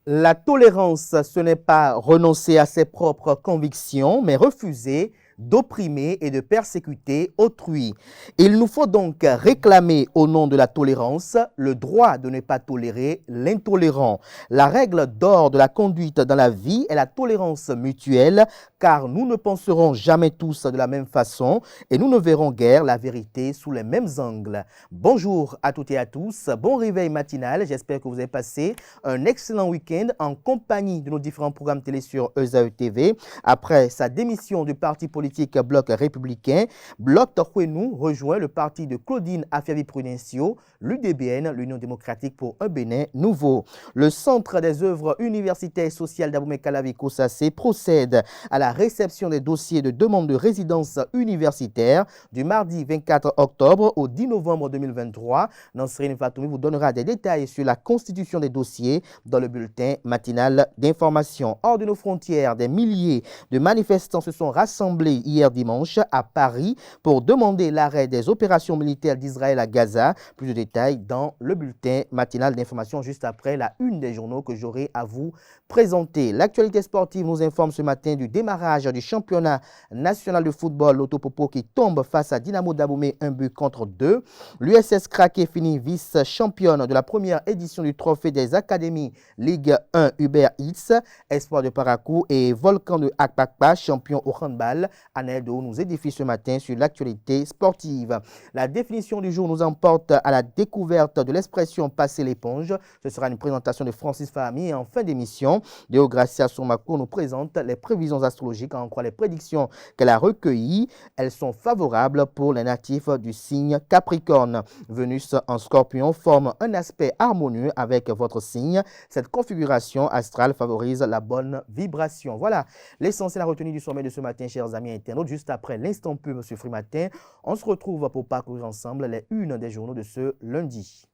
La tolérance, ce n'est pas renoncer à ses propres convictions, mais refuser d'opprimer et de persécuter autrui. Il nous faut donc réclamer au nom de la tolérance le droit de ne pas tolérer l'intolérant. La règle d'or de la conduite dans la vie est la tolérance mutuelle, car nous ne penserons jamais tous de la même façon et nous ne verrons guère la vérité sous les mêmes angles. Bonjour à toutes et à tous, bon réveil matinal, j'espère que vous avez passé un excellent week-end en compagnie de nos différents programmes télé sur ESAE TV. Après sa démission du parti politique Bloc républicain, Bloc Tokwenou rejoint le parti de Claudine Afiavi-Prudencio, l'UDBN, l'Union démocratique pour un Bénin nouveau. Le Centre des œuvres universitaires et sociales d'Abomey-Calavi-Kossacé procède à la réception des dossiers de demande de résidence universitaire du mardi 24 octobre au 10 novembre 2023. Nansrine Fatoumi vous donnera des détails sur la constitution des dossiers dans le bulletin matinal d'information. Hors de nos frontières, des milliers de manifestants se sont rassemblés hier dimanche à Paris pour demander l'arrêt des opérations militaires d'Israël à Gaza. Plus de détails dans le bulletin matinal d'information juste après la une des journaux que j'aurai à vous présenter. L'actualité sportive nous informe ce matin du démarrage du championnat national de football l'Autopopo qui tombe face à Dynamo d'Abomey 1-2. L'USS Craqué finit vice-championne de la première édition du trophée des académies Ligue 1 Uber Eats. Espoir de Parakou et Volcan de Akpakpa, champion au handball. Anaël Dehaut nous édifie ce matin sur l'actualité sportive. La définition du jour nous emporte à la découverte de l'expression passer l'éponge. Ce sera une présentation de Francis Fahami et en fin d'émission, Deo Gracia Soumako nous présente les prévisions astrologiques, en croit les prédictions qu'elle a recueillies. Elles sont favorables pour les natifs du signe Capricorne. Vénus en Scorpion forme un aspect harmonieux avec votre signe. Cette configuration astrale favorise la bonne vibration. Voilà l'essentiel à retenir du sommet de ce matin, chers amis internautes. Juste après l'instant pub, M. Frimatin, on se retrouve pour parcourir ensemble les unes des journaux de ce lundi.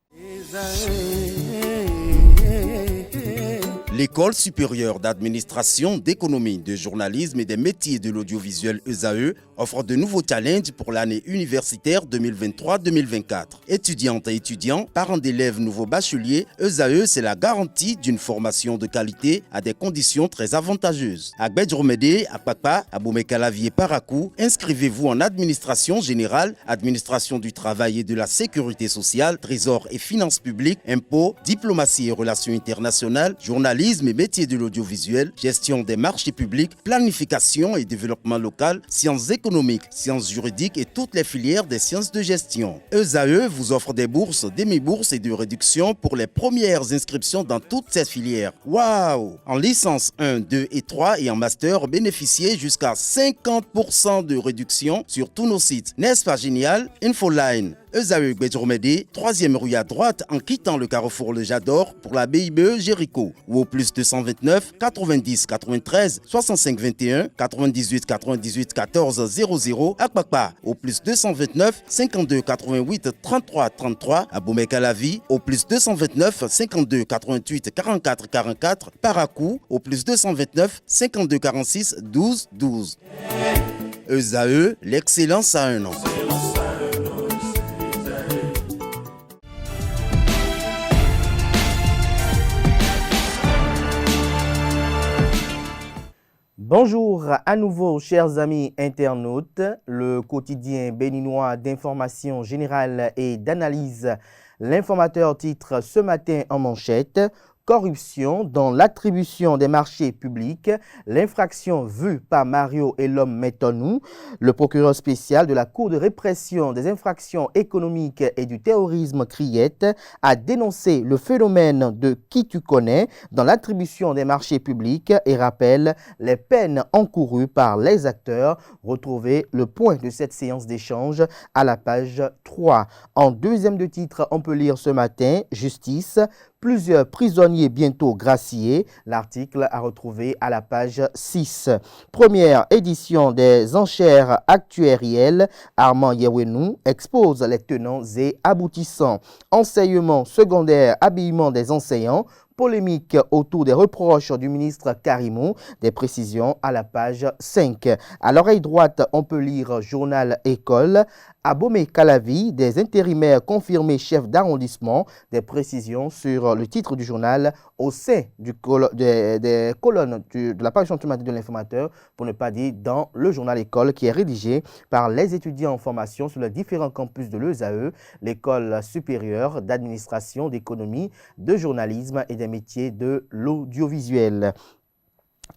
L'École supérieure d'administration, d'économie, de journalisme et des métiers de l'audiovisuel ESAE offre de nouveaux challenges pour l'année universitaire 2023-2024. Étudiantes et étudiants, parents d'élèves nouveaux bacheliers, ESAE, c'est la garantie d'une formation de qualité à des conditions très avantageuses. À Gbedjromede, à Papa, à Abomey-Calavi et Parakou, inscrivez-vous en administration générale, administration du travail et de la sécurité sociale, trésor et finances publiques, impôts, diplomatie et relations internationales, journalisme et métiers de l'audiovisuel, gestion des marchés publics, planification et développement local, sciences économiques, sciences juridiques et toutes les filières des sciences de gestion. ESAE vous offre des bourses, demi-bourses et de réductions pour les premières inscriptions dans toutes ces filières. Waouh! En licence 1, 2 et 3 et en master, bénéficiez jusqu'à 50% de réduction sur tous nos sites. N'est-ce pas génial? Infoline. ESAE Gbedjromede, 3e rue à droite en quittant le carrefour Le Jador pour la BIBE Jéricho ou au plus 229 90 93 65 21 98 98 14 00 à Kpakpa au plus 229 52 88 33 33 à Abomey-Calavi au plus 229 52 88 44 44 Parakou au plus 229 52 46 12 12. ESAE, l'excellence à un nom. Bonjour à nouveau, chers amis internautes. Le quotidien béninois d'information générale et d'analyse, l'informateur titre ce matin en manchette: corruption dans l'attribution des marchés publics, l'infraction vue par Mario et l'homme Métonou. Le procureur spécial de la Cour de répression des infractions économiques et du terrorisme Criette a dénoncé le phénomène de qui tu connais dans l'attribution des marchés publics et rappelle les peines encourues par les acteurs. Retrouvez le point de cette séance d'échange à la page 3. En deuxième de titre, on peut lire ce matin: justice, plusieurs prisonniers bientôt graciés. L'article à retrouver à la page 6. Première édition des enchères actuarielles. Armand Yewenou expose les tenants et aboutissants. Enseignement secondaire, habillement des enseignants. Polémique autour des reproches du ministre Karimou. Des précisions à la page 5. À l'oreille droite, on peut lire Journal École. À Bomé-Calavi, des intérimaires confirmés chefs d'arrondissement. Des précisions sur le titre du journal au sein des colonnes de la page de l'informateur, pour ne pas dire dans le journal École, qui est rédigé par les étudiants en formation sur les différents campus de l'ESAE, l'école supérieure d'administration, d'économie, de journalisme et des métiers de l'audiovisuel.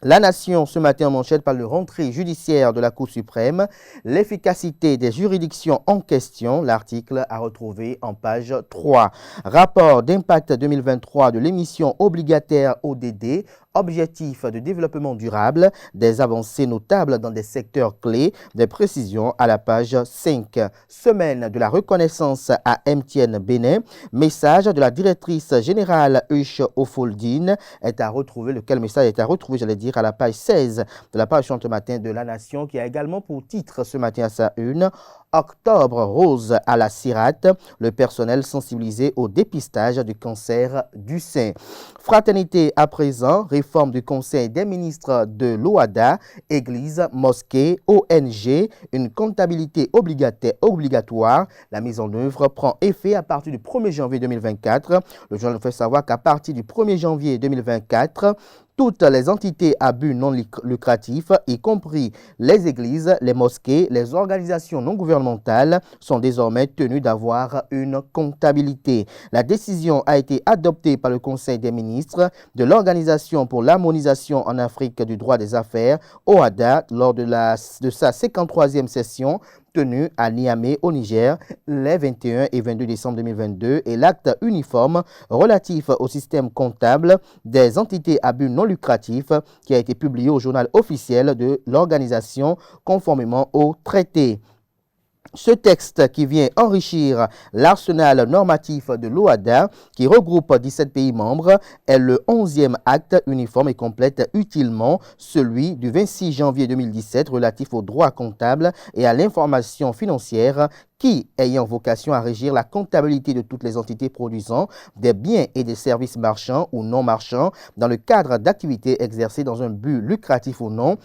La Nation, ce matin en manchette, parle de rentrée judiciaire de la Cour suprême, l'efficacité des juridictions en question, l'article à retrouver en page 3. Rapport d'impact 2023 de l'émission obligataire ODD, objectifs de développement durable, des avancées notables dans des secteurs clés, des précisions à la page 5. Semaine de la reconnaissance à MTN Bénin, message de la directrice générale Huche Ofoldine est à retrouver, lequel message est à retrouver, j'allais dire, à la page 16 de la page ce matin de La Nation, qui a également pour titre ce matin à sa une, Octobre rose à la CIRAT, le personnel sensibilisé au dépistage du cancer du sein. Fraternité à présent, réforme du Conseil des ministres de l'OADA, Église, mosquée, ONG, une comptabilité obligatoire. La mise en œuvre prend effet à partir du 1er janvier 2024. Le journal nous fait savoir qu'à partir du 1er janvier 2024, toutes les entités à but non lucratif, y compris les églises, les mosquées, les organisations non gouvernementales, sont désormais tenues d'avoir une comptabilité. La décision a été adoptée par le Conseil des ministres de l'Organisation pour l'harmonisation en Afrique du droit des affaires, OADA, lors de sa 53e session tenue à Niamey au Niger les 21 et 22 décembre 2022 et l'acte uniforme relatif au système comptable des entités à but non lucratif qui a été publié au journal officiel de l'organisation conformément au traité. Ce texte qui vient enrichir l'arsenal normatif de l'OADA, qui regroupe 17 pays membres, est le 11e acte uniforme et complète utilement celui du 26 janvier 2017 relatif au droit comptable et à l'information financière qui, ayant vocation à régir la comptabilité de toutes les entités produisant des biens et des services marchands ou non marchands dans le cadre d'activités exercées dans un but lucratif ou non,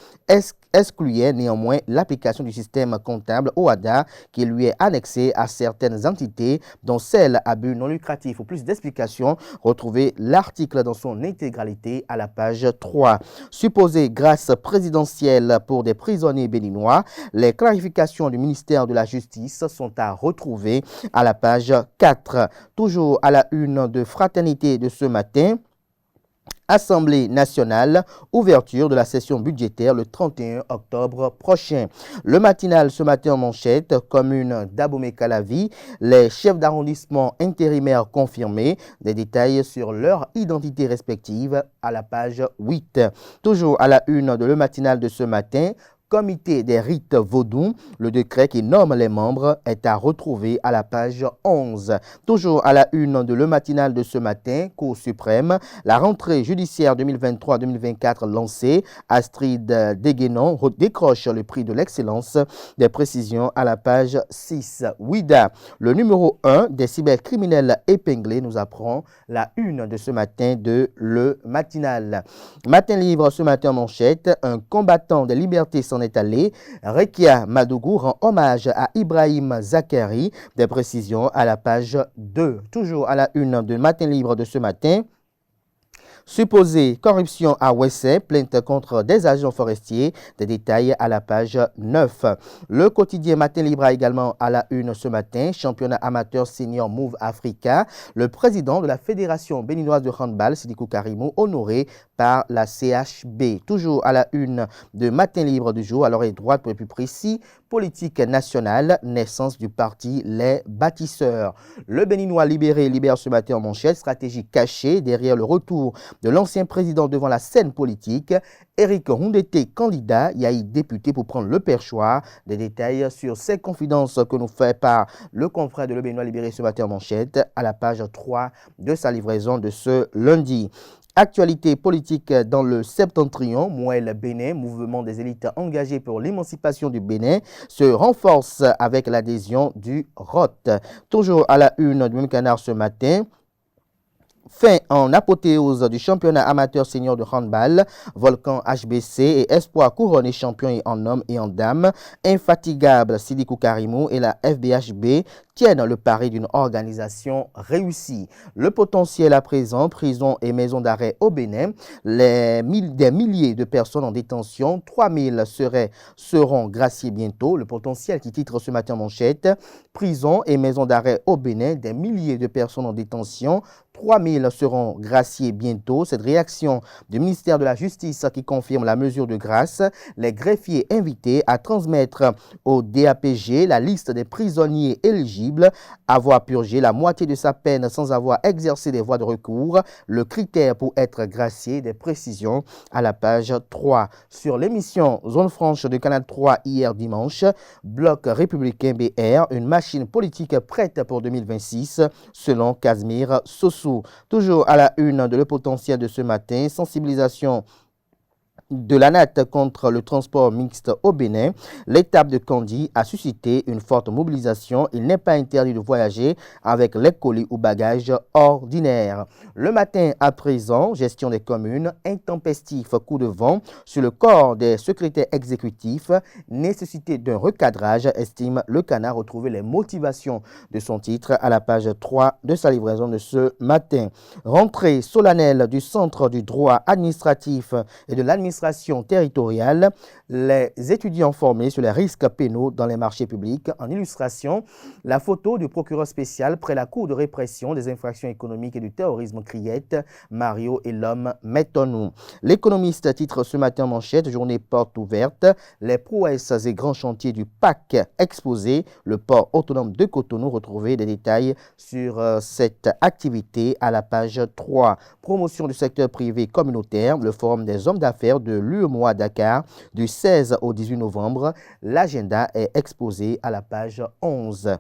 excluait néanmoins l'application du système comptable OADA qui lui est annexé à certaines entités, dont celles à but non lucratif. Pour plus d'explications, retrouvez l'article dans son intégralité à la page 3. Supposée grâce présidentielle pour des prisonniers béninois, les clarifications du ministère de la Justice sont à retrouver à la page 4. Toujours à la une de Fraternité de ce matin, Assemblée nationale, ouverture de la session budgétaire le 31 octobre prochain. Le matinal ce matin en manchette, commune d'Abomey-Calavi, les chefs d'arrondissement intérimaires confirmés, des détails sur leur identité respective à la page 8. Toujours à la une de le matinal de ce matin, Comité des rites vaudous, le décret qui nomme les membres est à retrouver à la page 11. Toujours à la une de le matinal de ce matin, Cour suprême, la rentrée judiciaire 2023-2024 lancée, Astrid Deguenon décroche le prix de l'excellence. Des précisions à la page 6. Ouida, le numéro 1 des cybercriminels épinglés, nous apprend la une de ce matin de le matinal. Matin libre ce matin en manchette, un combattant des libertés s'en est allé. Rekia Madougou rend hommage à Ibrahim Zakari. Des précisions à la page 2. Toujours à la une de Matin libre de ce matin. Supposée corruption à Wessé, plainte contre des agents forestiers, des détails à la page 9. Le quotidien Matin Libre a également à la une ce matin, championnat amateur senior Move Africa, le président de la Fédération béninoise de handball, Sidikou Karimou, honoré par la CHB. Toujours à la une de Matin Libre du jour, à l'oreille droite pour les plus précis, politique nationale, naissance du parti Les Bâtisseurs. Le Béninois libéré libère ce matin en manchette, stratégie cachée derrière le retour de l'ancien président devant la scène politique. Éric Houndété, candidat, Yahi député pour prendre le perchoir. Des détails sur ces confidences que nous fait par le confrère de Le Béninois libéré ce matin en manchette à la page 3 de sa livraison de ce lundi. Actualité politique dans le septentrion, Mouel Bénin, mouvement des élites engagées pour l'émancipation du Bénin, se renforce avec l'adhésion du ROT. Toujours à la une du même canard ce matin, Fin en apothéose du championnat amateur senior de handball, Volcan HBC et Espoir couronné champion en hommes et en dames, infatigable Sidikou Karimou et la FBHB tiennent le pari d'une organisation réussie. Le potentiel à présent, prison et maison d'arrêt au Bénin, des milliers de personnes en détention, 3000 seront graciés bientôt. Le potentiel qui titre ce matin en manchette, prison et maison d'arrêt au Bénin, des milliers de personnes en détention, 3000 seront graciés bientôt. Cette réaction du ministère de la Justice qui confirme la mesure de grâce. Les greffiers invités à transmettre au DAPG la liste des prisonniers éligibles à avoir purgé la moitié de sa peine sans avoir exercé des voies de recours. Le critère pour être gracié, des précisions à la page 3. Sur l'émission Zone Franche de Canal 3 hier dimanche, Bloc républicain BR, une machine politique prête pour 2026 selon Casimir Sossou. Toujours à la une de Le Potentiel de ce matin, sensibilisation de l'ANAT contre le transport mixte au Bénin, l'étape de Kandi a suscité une forte mobilisation. Il n'est pas interdit de voyager avec les colis ou bagages ordinaires. Le matin à présent, gestion des communes, intempestif coup de vent sur le corps des secrétaires exécutifs, nécessité d'un recadrage, estime le Canard. Retrouver les motivations de son titre à la page 3 de sa livraison de ce matin. Rentrée solennelle du Centre du droit administratif et de l'administration territoriale, les étudiants formés sur les risques pénaux dans les marchés publics. En illustration, la photo du procureur spécial près la Cour de répression des infractions économiques et du terrorisme Criette, Mario et l'homme Métonou. L'économiste titre ce matin en manchette, journée porte ouverte, les prouesses et grands chantiers du PAC exposés, le port autonome de Cotonou. Retrouver des détails sur cette activité à la page 3. Promotion du secteur privé communautaire, le forum des hommes d'affaires de l'UEMOA Dakar du 16 au 18 novembre. L'agenda est exposé à la page 11.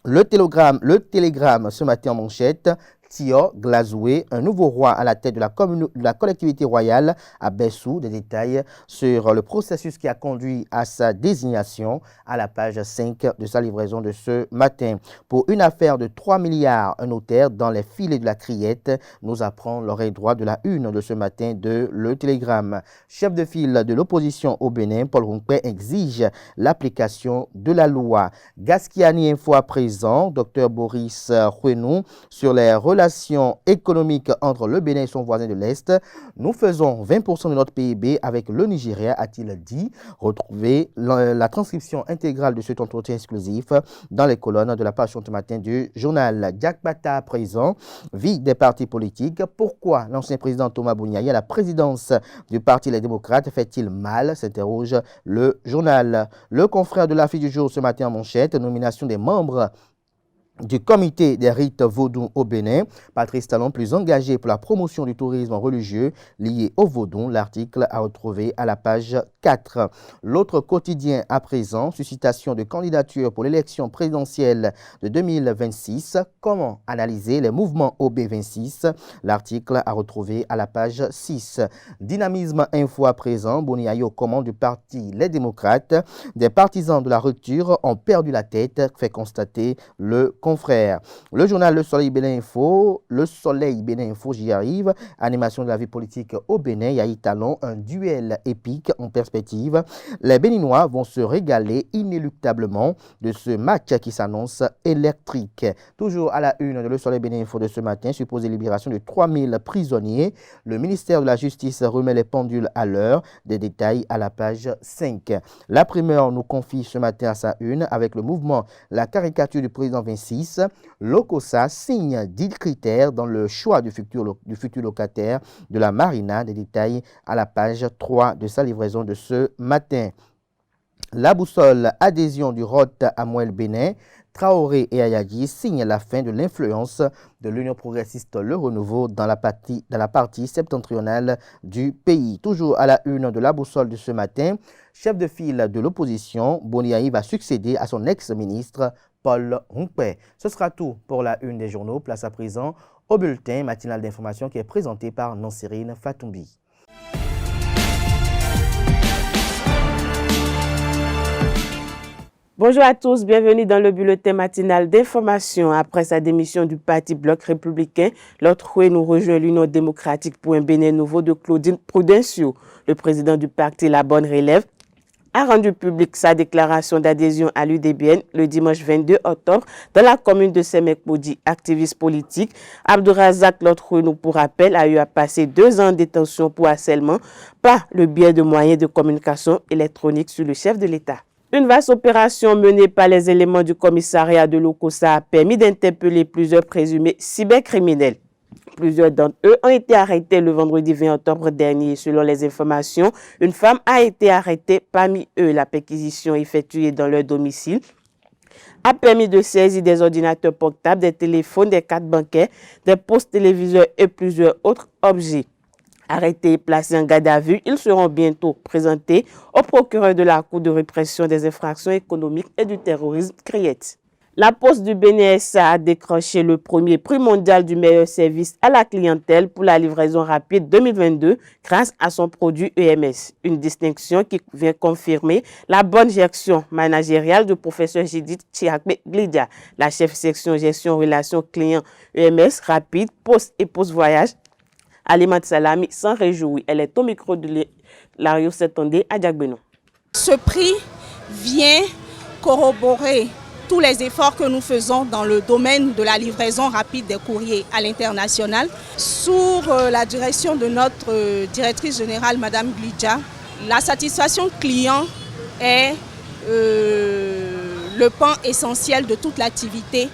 Le télégramme ce matin en manchette, Tio Glazoué, un nouveau roi à la tête de la collectivité royale à Bessou. Des détails sur le processus qui a conduit à sa désignation à la page 5 de sa livraison de ce matin. Pour une affaire de 3 milliards, un notaire dans les filets de la Criette, nous apprend l'oreille droite de la une de ce matin de Le Télégramme. Chef de file de l'opposition au Bénin, Paul Roumpé exige l'application de la loi. Gasquiani Info à présent, Dr Boris Huenou sur les relations économiques entre le Bénin et son voisin de l'Est. Nous faisons 20% de notre PIB avec le Nigeria, a-t-il dit. Retrouvez la transcription intégrale de cet entretien exclusif dans les colonnes de la page ce matin du journal. Jack Bata à présent, vie des partis politiques. Pourquoi l'ancien président Thomas Bouniaï à la présidence du Parti Les Démocrates fait-il mal, s'interroge le journal. Le confrère de la Fille du jour ce matin en manchette, nomination des membres du comité des rites vaudou au Bénin. Patrice Talon, plus engagé pour la promotion du tourisme religieux lié au vaudou. L'article à retrouver à la page 4. L'autre quotidien à présent, suscitation de candidature pour l'élection présidentielle de 2026. Comment analyser les mouvements OB26? L'article à retrouver à la page 6. Dynamisme info à présent, Boniaï aux commandes du parti Les Démocrates. Des partisans de la rupture ont perdu la tête, fait constater le confrère. Le journal Le Soleil Bénin Info, j'y arrive. Animation de la vie politique au Bénin, Yahi Talon, un duel épique en perspective. Les Béninois vont se régaler inéluctablement de ce match qui s'annonce électrique. Toujours à la une de Le Soleil Bénin Info de ce matin, supposée libération de 3000 prisonniers. Le ministère de la Justice remet les pendules à l'heure. Des détails à la page 5. La primeur nous confie ce matin à sa une avec le mouvement La caricature du président 26. L'OCOSA signe 10 critères dans le choix du futur locataire de la Marina. Des détails à la page 3 de sa livraison de ce matin. La boussole, adhésion du ROT à Mouel Bénin. Traoré et Ayadji signent la fin de l'influence de l'Union progressiste Le Renouveau dans la partie septentrionale du pays. Toujours à la une de la boussole de ce matin, chef de file de l'opposition, Boniaï va succéder à son ex-ministre Paul Roumpé. Ce sera tout pour la une des journaux. Place à présent au bulletin matinal d'information qui est présenté par Nancérine Fatoumbi. Bonjour à tous, bienvenue dans le bulletin matinal d'information. Après sa démission du parti Bloc républicain, l'autre fois nous rejoint l'Union démocratique pour un Bénin nouveau de Claudine Prudencio. Le président du parti La Bonne Relève a rendu public sa déclaration d'adhésion à l'UDBN le dimanche 22 octobre dans la commune de Semek-Moudi. Activiste politique, Abdourazak Lotrounou, pour rappel, a eu à passer 2 ans de détention pour harcèlement par le biais de moyens de communication électronique sur le chef de l'État. Une vaste opération menée par les éléments du commissariat de l'Okossa a permis d'interpeller plusieurs présumés cybercriminels. Plusieurs d'entre eux ont été arrêtés le vendredi 20 octobre dernier. Selon les informations, une femme a été arrêtée. Parmi eux, la perquisition effectuée dans leur domicile a permis de saisir des ordinateurs portables, des téléphones, des cartes bancaires, des postes téléviseurs et plusieurs autres objets. Arrêtés et placés en garde à vue, ils seront bientôt présentés au procureur de la Cour de répression des infractions économiques et du terrorisme, CRIET. La Poste du Bénin SA a décroché le premier prix mondial du meilleur service à la clientèle pour la livraison rapide 2022 grâce à son produit EMS. Une distinction qui vient confirmer la bonne gestion managériale du professeur Judith Chiakbe Glidia, la chef section gestion relations clients EMS rapide, poste et post-voyage. Alimat Salami s'en réjouit. Elle est au micro de Lario Setondé à Diagbeno. Ce prix vient corroborer tous les efforts que nous faisons dans le domaine de la livraison rapide des courriers à l'international. Sous la direction de notre directrice générale, Madame Glidja, la satisfaction client est le pan essentiel de toute l'activité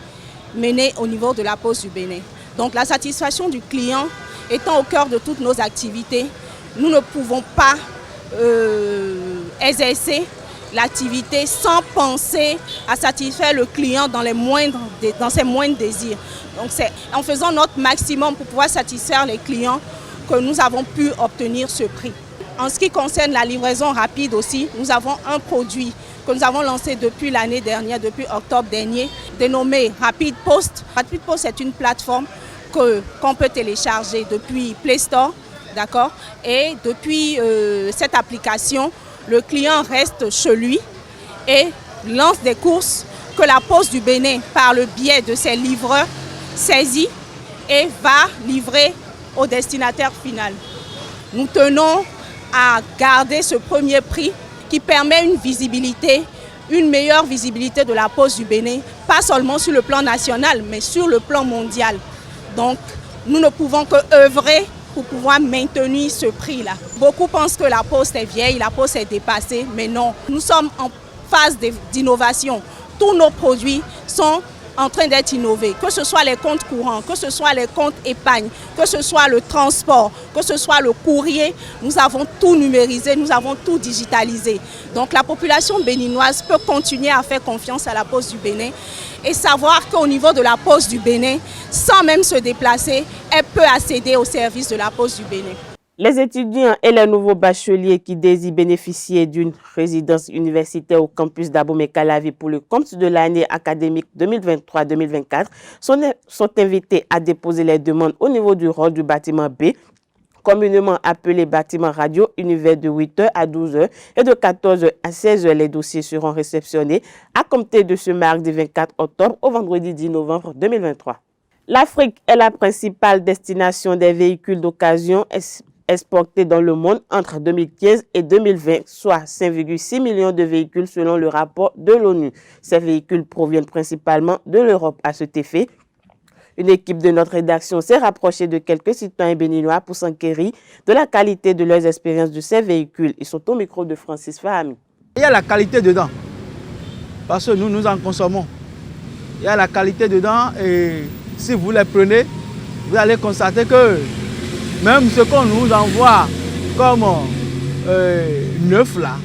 menée au niveau de la Poste du Bénin. Donc la satisfaction du client étant au cœur de toutes nos activités, nous ne pouvons pas exercer l'activité sans penser à satisfaire le client dans ses moindres désirs. Donc c'est en faisant notre maximum pour pouvoir satisfaire les clients que nous avons pu obtenir ce prix. En ce qui concerne la livraison rapide aussi, nous avons un produit que nous avons lancé depuis l'année dernière, depuis octobre dernier, dénommé Rapid Post. Rapid Post est une plateforme qu'on peut télécharger depuis Play Store, d'accord? Et depuis cette application, le client reste chez lui et lance des courses que la Poste du Bénin, par le biais de ses livreurs, saisit et va livrer au destinataire final. Nous tenons à garder ce premier prix qui permet une meilleure visibilité de la Poste du Bénin, pas seulement sur le plan national, mais sur le plan mondial. Donc, nous ne pouvons que œuvrer pour pouvoir maintenir ce prix-là. Beaucoup pensent que la Poste est vieille, la Poste est dépassée, mais non. Nous sommes en phase d'innovation. Tous nos produits sont en train d'être innovés, que ce soit les comptes courants, que ce soit les comptes épargne, que ce soit le transport, que ce soit le courrier. Nous avons tout numérisé, nous avons tout digitalisé. Donc la population béninoise peut continuer à faire confiance à la Poste du Bénin et savoir qu'au niveau de la Poste du Bénin, sans même se déplacer, elle peut accéder au service de la Poste du Bénin. Les étudiants et les nouveaux bacheliers qui désirent bénéficier d'une résidence universitaire au campus d'Abomey-Calavi pour le compte de l'année académique 2023-2024 sont invités à déposer les demandes au niveau du hall du bâtiment B, communément appelé bâtiment radio univers, de 8h à 12h et de 14h à 16h. Les dossiers seront réceptionnés à compter de ce mardi 24 octobre au vendredi 10 novembre 2023. L'Afrique est la principale destination des véhicules d'occasion exportés dans le monde entre 2015 et 2020, soit 5,6 millions de véhicules selon le rapport de l'ONU. Ces véhicules proviennent principalement de l'Europe. À cet effet, une équipe de notre rédaction s'est rapprochée de quelques citoyens béninois pour s'enquérir de la qualité de leurs expériences de ces véhicules. Ils sont au micro de Francis Fahami. Il y a la qualité dedans, parce que nous en consommons. Il y a la qualité dedans et si vous les prenez, vous allez constater que même ce qu'on nous envoie comme neuf là,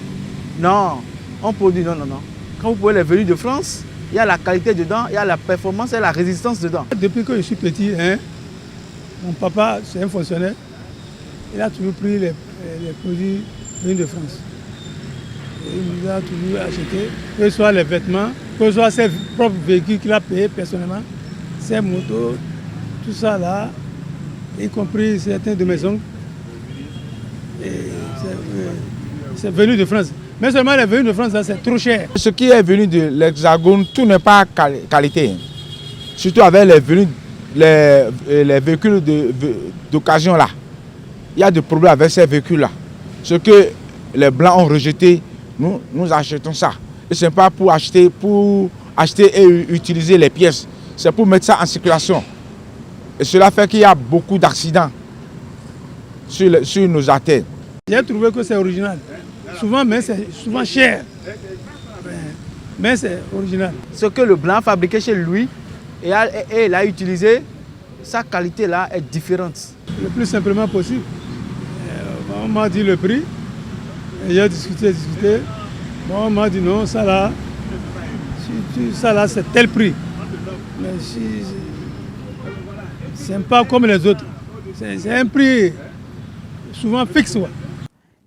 non, on produit, non. Quand vous prenez les venus de France, il y a la qualité dedans, il y a la performance et la résistance dedans. Depuis que je suis petit, mon papa, c'est un fonctionnaire, il a toujours pris les produits venus de France. Et il nous a toujours acheté, que ce soit les vêtements, que ce soit ses propres véhicules qu'il a payés personnellement, ses motos, tout ça là, y compris certains de mes oncles. C'est venu de France. Mais seulement les venues de France, c'est trop cher. Ce qui est venu de l'Hexagone, tout n'est pas qualité. Surtout avec les véhicules d'occasion là. Il y a des problèmes avec ces véhicules-là. Ce que les Blancs ont rejeté, nous achetons ça. Et ce n'est pas pour acheter et utiliser les pièces. C'est pour mettre ça en circulation. Et cela fait qu'il y a beaucoup d'accidents sur nos artères. J'ai trouvé que c'est original. Souvent, mais c'est souvent cher. Mais c'est original. Ce que le Blanc fabriqué chez lui et il a utilisé, sa qualité là est différente. Le plus simplement possible. On m'a dit le prix. J'ai discuté. Bon, on m'a dit non, ça là c'est tel prix. Mais si, c'est pas comme les autres. C'est un prix souvent fixe. Ouais.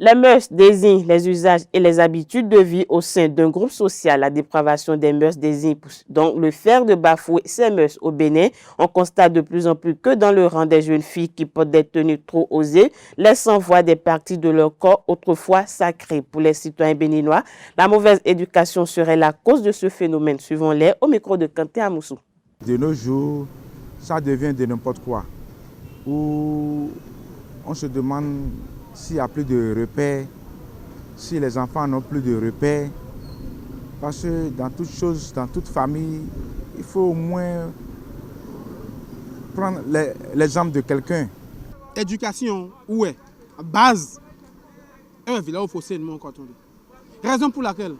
Les mœurs désignent les usages et les habitudes de vie au sein d'un groupe social. La dépravation des mœurs désigne donc le fait de bafouer ces mœurs au Bénin. On constate de plus en plus que dans le rang des jeunes filles qui portent des tenues trop osées, laissant voir des parties de leur corps autrefois sacrées. Pour les citoyens béninois, la mauvaise éducation serait la cause de ce phénomène. Suivons-les au micro de Kanté Amoussou. De nos jours, ça devient de n'importe quoi. Où on se demande s'il n'y a plus de repères, si les enfants n'ont plus de repères. Parce que dans toute chose, dans toute famille, il faut au moins prendre l'exemple de quelqu'un. Éducation, où est base, et là, il faut c'est mon quand on dit. Raison pour laquelle,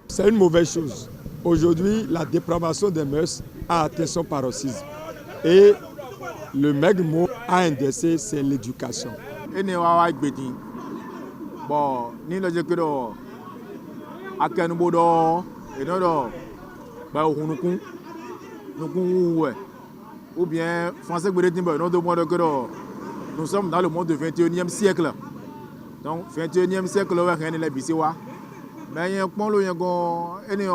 c'est une mauvaise chose. Aujourd'hui, la dépravation des mœurs a atteint son paroxysme. Et le maigre mot à indexer, c'est l'éducation. Bon, ni le jekero akenu bodo enodo ba hunukun nukun ouais ou bien français gbede timba no de monde que nous sommes dans le monde du 21e siècle. Donc 21e siècle ouais rien les bisiwa mais y pon lo yango ene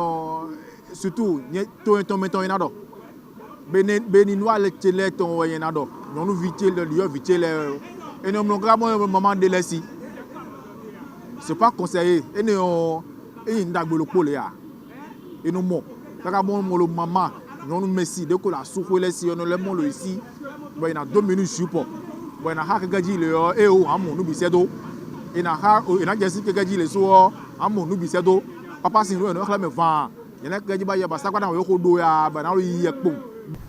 surtout ni to meton inado béninois le télé ton ouais inado nous vite le lieu vite le et nous grabons moment de laisser. C'est pas conseillé. Et nous ndagbolo pole ya. Et nous mo. Kaka bon mo maman, nous messi de ko la souffre les si on le mon le ici. Bon il y a 2 minutes support. Bon il y a ha gaji le e o amu nu bisedo. Et na ha o na jesi gaji le so amu nu bisedo. Papa sin ro no kla me van. Il y a gaji ba ya ba sakwa na yo ko do ya ba na ro yi ekpo.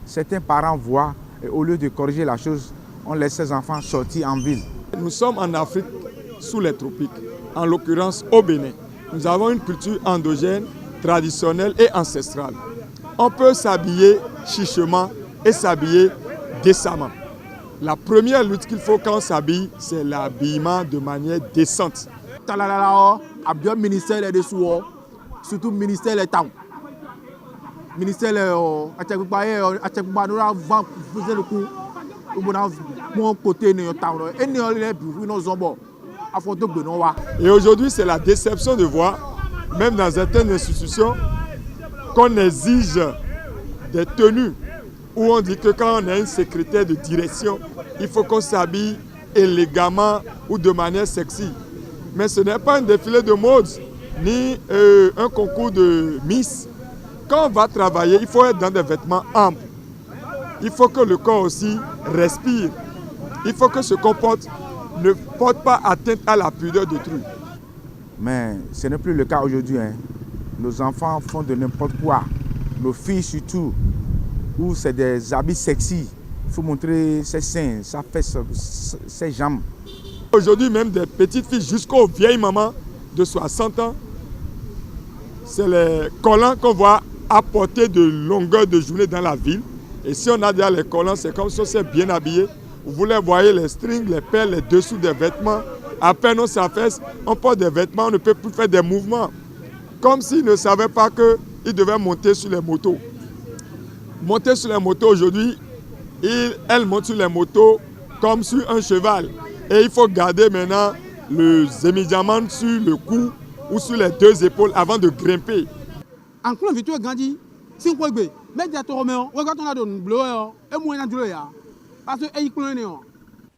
Certains parents voient et au lieu de corriger la chose, on laisse ses enfants sortir en ville. Nous sommes en Afrique sous les tropiques. En l'occurrence au Bénin. Nous avons une culture endogène, traditionnelle et ancestrale. On peut s'habiller chichement et s'habiller décemment. La première lutte qu'il faut quand on s'habille, c'est l'habillement de manière décente. Le ministère des Sous, surtout le ministère des Temps. Le ministère des Temps. Et aujourd'hui, c'est la déception de voir, même dans certaines institutions, qu'on exige des tenues où on dit que quand on a une secrétaire de direction, il faut qu'on s'habille élégamment ou de manière sexy. Mais ce n'est pas un défilé de mode, ni un concours de Miss. Quand on va travailler, il faut être dans des vêtements amples. Il faut que le corps aussi respire. Il faut que ce comporte ne porte pas atteinte à la pudeur d'autrui. Mais ce n'est plus le cas aujourd'hui. Hein. Nos enfants font de n'importe quoi. Nos filles surtout, où c'est des habits sexy. Il faut montrer ses seins, sa fesse, ses jambes. Aujourd'hui, même des petites filles jusqu'aux vieilles mamans de 60 ans, c'est les collants qu'on voit à portée de longueur de journée dans la ville. Et si on a déjà les collants, c'est comme si on s'est bien habillé. Vous les voyez, les strings, les perles, les dessous des vêtements. À peine on s'affaisse, on porte des vêtements, on ne peut plus faire des mouvements. Comme s'ils ne savaient pas qu'ils devaient monter sur les motos. Monter sur les motos aujourd'hui, elles montent sur les motos comme sur un cheval. Et il faut garder maintenant le zémidiamant sur le cou ou sur les 2 épaules avant de grimper. En club, tu as grandi, si on peut, mais tu as tout remis, regarde ton adon, bleu, et moi, tu as parce que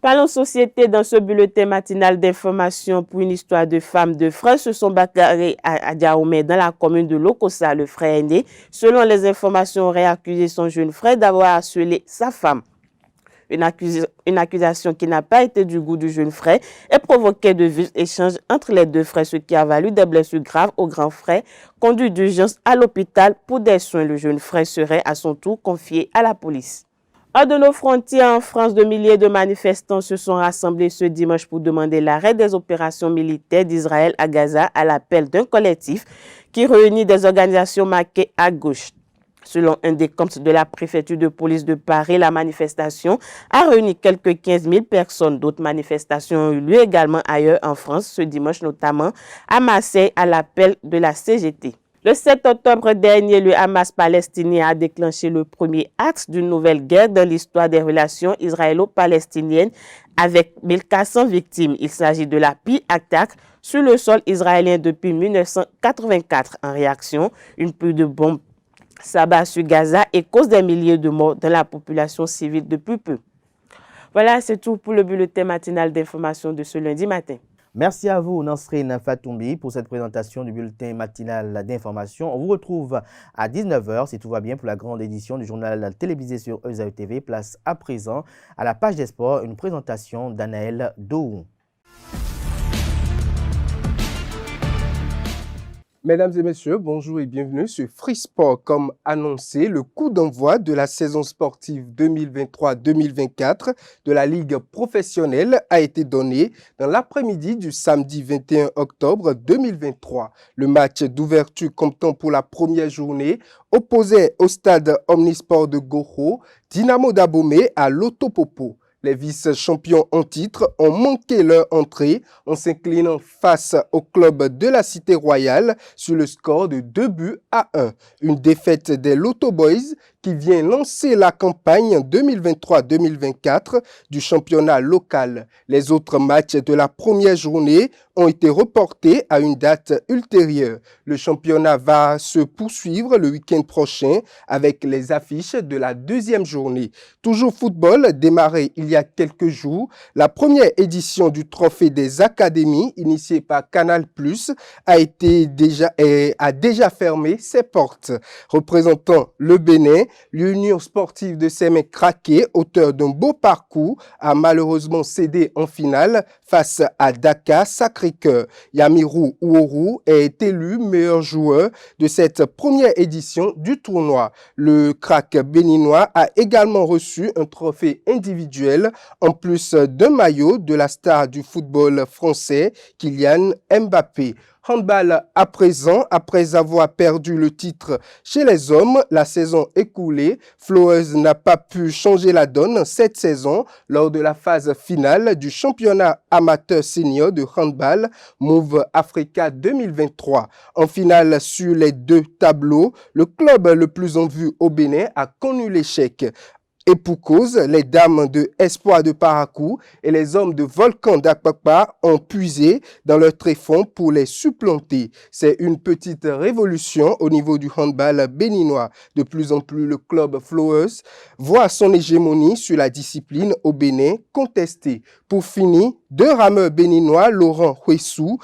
Parlons société dans ce bulletin matinal d'information pour une histoire de femmes de frères se sont bagarrés à Diaoumé dans la commune de Lokossa. Le frère aîné, selon les informations, aurait accusé son jeune frère d'avoir harcelé sa femme. Une accusation qui n'a pas été du goût du jeune frère et provoqué de vifs échanges entre les deux frères, ce qui a valu des blessures graves au grand frère, conduit d'urgence à l'hôpital pour des soins. Le jeune frère serait à son tour confié à la police. Hors de nos frontières, en France, de milliers de manifestants se sont rassemblés ce dimanche pour demander l'arrêt des opérations militaires d'Israël à Gaza à l'appel d'un collectif qui réunit des organisations marquées à gauche. Selon un décompte de la préfecture de police de Paris, la manifestation a réuni quelques 15 000 personnes. D'autres manifestations ont eu lieu également ailleurs en France ce dimanche, notamment à Marseille à l'appel de la CGT. Le 7 octobre dernier, le Hamas palestinien a déclenché le premier acte d'une nouvelle guerre dans l'histoire des relations israélo-palestiniennes avec 1400 victimes. Il s'agit de la pire attaque sur le sol israélien depuis 1984. En réaction, une pluie de bombes s'abat sur Gaza et cause des milliers de morts dans la population civile depuis peu. Voilà, c'est tout pour le bulletin matinal d'information de ce lundi matin. Merci à vous, Nansrine Fatoumbi, pour cette présentation du bulletin matinal d'information. On vous retrouve à 19h, si tout va bien, pour la grande édition du journal télévisé sur ESAE TV. Place à présent à la page des sports, une présentation d'Anaël Dou. Mesdames et messieurs, bonjour et bienvenue sur Free Sport. Comme annoncé, le coup d'envoi de la saison sportive 2023-2024 de la Ligue professionnelle a été donné dans l'après-midi du samedi 21 octobre 2023. Le match d'ouverture comptant pour la première journée opposait au stade Omnisport de Goro, Dynamo d'Abomey à Lotopopo. Les vice-champions en titre ont manqué leur entrée en s'inclinant face au club de la Cité Royale sur le score de 2-1. Une défaite des Loto Boys qui vient lancer la campagne 2023-2024 du championnat local. Les autres matchs de la première journée ont été reportés à une date ultérieure. Le championnat va se poursuivre le week-end prochain avec les affiches de la deuxième journée. Toujours football, démarré il y a quelques jours, la première édition du Trophée des Académies, initiée par Canal+, a déjà fermé ses portes. Représentant le Bénin, l'Union sportive de Sémé-Craqué, auteur d'un beau parcours, a malheureusement cédé en finale face à Dakar Sacré-Cœur. Yamirou Ouourou est élu meilleur joueur de cette première édition du tournoi. Le crack béninois a également reçu un trophée individuel en plus d'un maillot de la star du football français, Kylian Mbappé. Handball à présent, après avoir perdu le titre chez les hommes la saison écoulée, Flowers n'a pas pu changer la donne cette saison lors de la phase finale du championnat amateur senior de handball Move Africa 2023. En finale sur les deux tableaux, le club le plus en vue au Bénin a connu l'échec. Et pour cause, les dames de Espoir de Parakou et les hommes de Volcan d'Akpakpa ont puisé dans leur tréfonds pour les supplanter. C'est une petite révolution au niveau du handball béninois. De plus en plus, le club Flowers voit son hégémonie sur la discipline au Bénin contestée. Pour finir, deux rameurs béninois, Laurent Huessou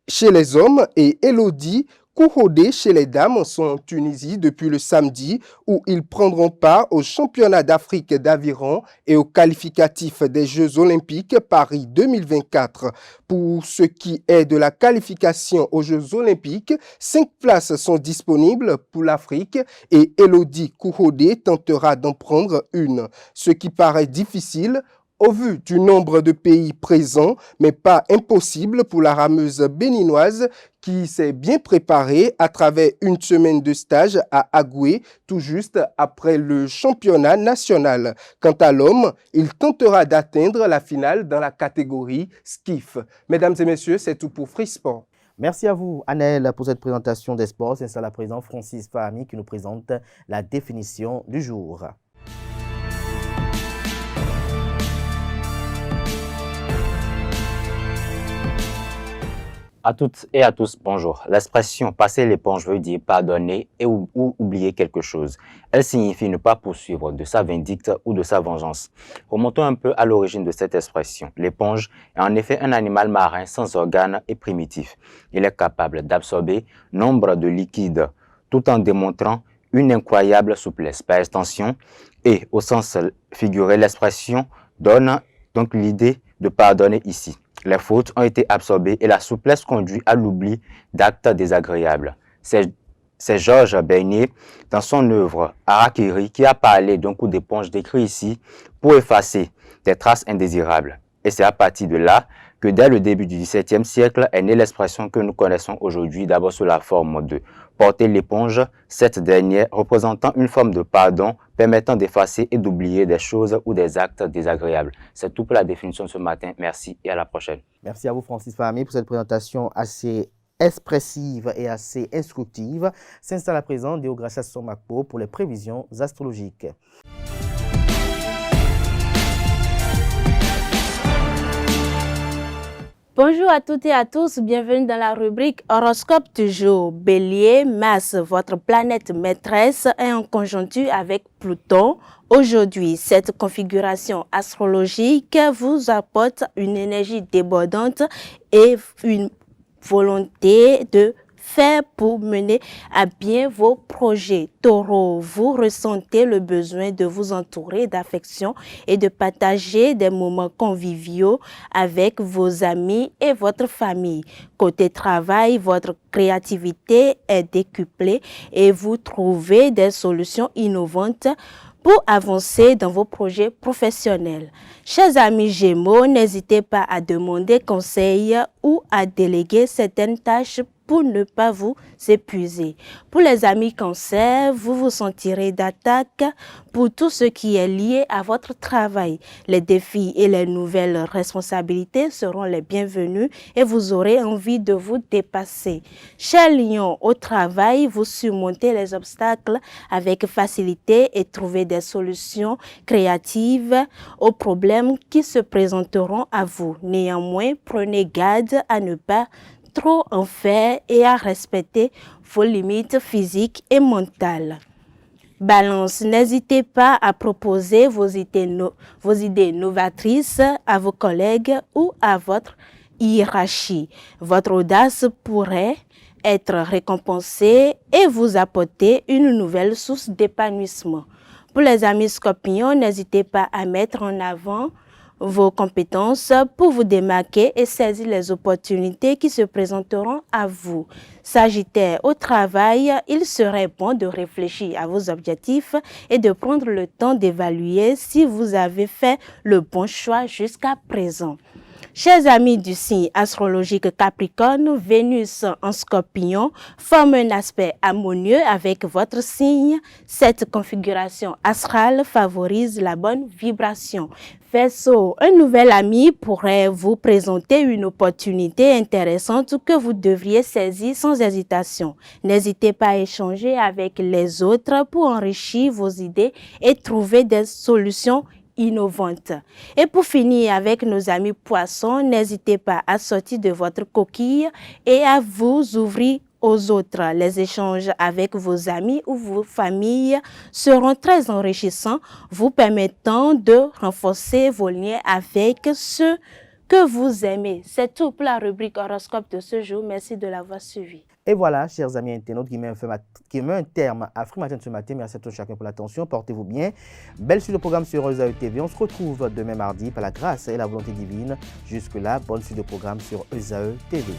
chez les hommes et Elodie Kouhodé chez les dames sont en Tunisie depuis le samedi où ils prendront part au championnat d'Afrique d'aviron et au qualificatif des Jeux olympiques Paris 2024. Pour ce qui est de la qualification aux Jeux olympiques, 5 places sont disponibles pour l'Afrique et Elodie Kouhodé tentera d'en prendre une. Ce qui paraît difficile au vu du nombre de pays présents, mais pas impossible pour la rameuse béninoise qui s'est bien préparée à travers une semaine de stage à Agoué, tout juste après le championnat national. Quant à l'homme, il tentera d'atteindre la finale dans la catégorie skiff. Mesdames et messieurs, c'est tout pour Free Sport. Merci à vous, Anaël, pour cette présentation des sports. C'est à présent Francis Fahami qui nous présente la définition du jour. À toutes et à tous, bonjour. L'expression « passer l'éponge » veut dire pardonner ou oublier quelque chose. Elle signifie ne pas poursuivre de sa vindicte ou de sa vengeance. Remontons un peu à l'origine de cette expression. L'éponge est en effet un animal marin sans organes et primitif. Il est capable d'absorber nombre de liquides tout en démontrant une incroyable souplesse. Par extension, et au sens figuré, l'expression donne donc l'idée de pardonner ici. Les fautes ont été absorbées et la souplesse conduit à l'oubli d'actes désagréables. C'est Georges Bernier, dans son œuvre Harakiri, qui a parlé d'un coup d'éponge décrit ici pour effacer des traces indésirables. Et c'est à partir de là que dès le début du XVIIe siècle est née l'expression que nous connaissons aujourd'hui, d'abord sous la forme de porter l'éponge, cette dernière représentant une forme de pardon permettant d'effacer et d'oublier des choses ou des actes désagréables. C'est tout pour la définition de ce matin. Merci et à la prochaine. Merci à vous Francis Fahmy pour cette présentation assez expressive et assez instructive. S'installe à présent Deogracias Somakpo pour les prévisions astrologiques. Bonjour à toutes et à tous, bienvenue dans la rubrique Horoscope du jour. Bélier, Mars, votre planète maîtresse, est en conjoncture avec Pluton. Aujourd'hui, cette configuration astrologique vous apporte une énergie débordante et une volonté de faire pour mener à bien vos projets. Taureau, vous ressentez le besoin de vous entourer d'affection et de partager des moments conviviaux avec vos amis et votre famille. Côté travail, votre créativité est décuplée et vous trouvez des solutions innovantes pour avancer dans vos projets professionnels. Chers amis Gémeaux, n'hésitez pas à demander conseil ou à déléguer certaines tâches pour ne pas vous épuiser. Pour les amis Cancer, vous vous sentirez d'attaque pour tout ce qui est lié à votre travail. Les défis et les nouvelles responsabilités seront les bienvenus et vous aurez envie de vous dépasser. Chers Lions, au travail, vous surmontez les obstacles avec facilité et trouvez des solutions créatives aux problèmes qui se présenteront à vous. Néanmoins, prenez garde à ne pas trop en faire et à respecter vos limites physiques et mentales. Balance, n'hésitez pas à proposer vos idées novatrices à vos collègues ou à votre hiérarchie. Votre audace pourrait être récompensée et vous apporter une nouvelle source d'épanouissement. Pour les amis Scorpions, n'hésitez pas à mettre en avant vos compétences pour vous démarquer et saisir les opportunités qui se présenteront à vous. Sagittaire, au travail, il serait bon de réfléchir à vos objectifs et de prendre le temps d'évaluer si vous avez fait le bon choix jusqu'à présent. Chers amis du signe astrologique Capricorne, Vénus en Scorpion forme un aspect harmonieux avec votre signe. Cette configuration astrale favorise la bonne vibration. Verseau, un nouvel ami pourrait vous présenter une opportunité intéressante que vous devriez saisir sans hésitation. N'hésitez pas à échanger avec les autres pour enrichir vos idées et trouver des solutions innovantes. Et pour finir avec nos amis poissons, n'hésitez pas à sortir de votre coquille et à vous ouvrir aux autres. Les échanges avec vos amis ou vos familles seront très enrichissants, vous permettant de renforcer vos liens avec ceux que vous aimez. C'est tout pour la rubrique horoscope de ce jour. Merci de l'avoir suivi. Et voilà, chers amis internautes, qui met un terme à Free Matin de ce matin. Merci à tous chacun pour l'attention. Portez-vous bien. Belle suite de programme sur ESAE TV. On se retrouve demain mardi par la grâce et la volonté divine. Jusque-là, bonne suite de programme sur ESAE TV.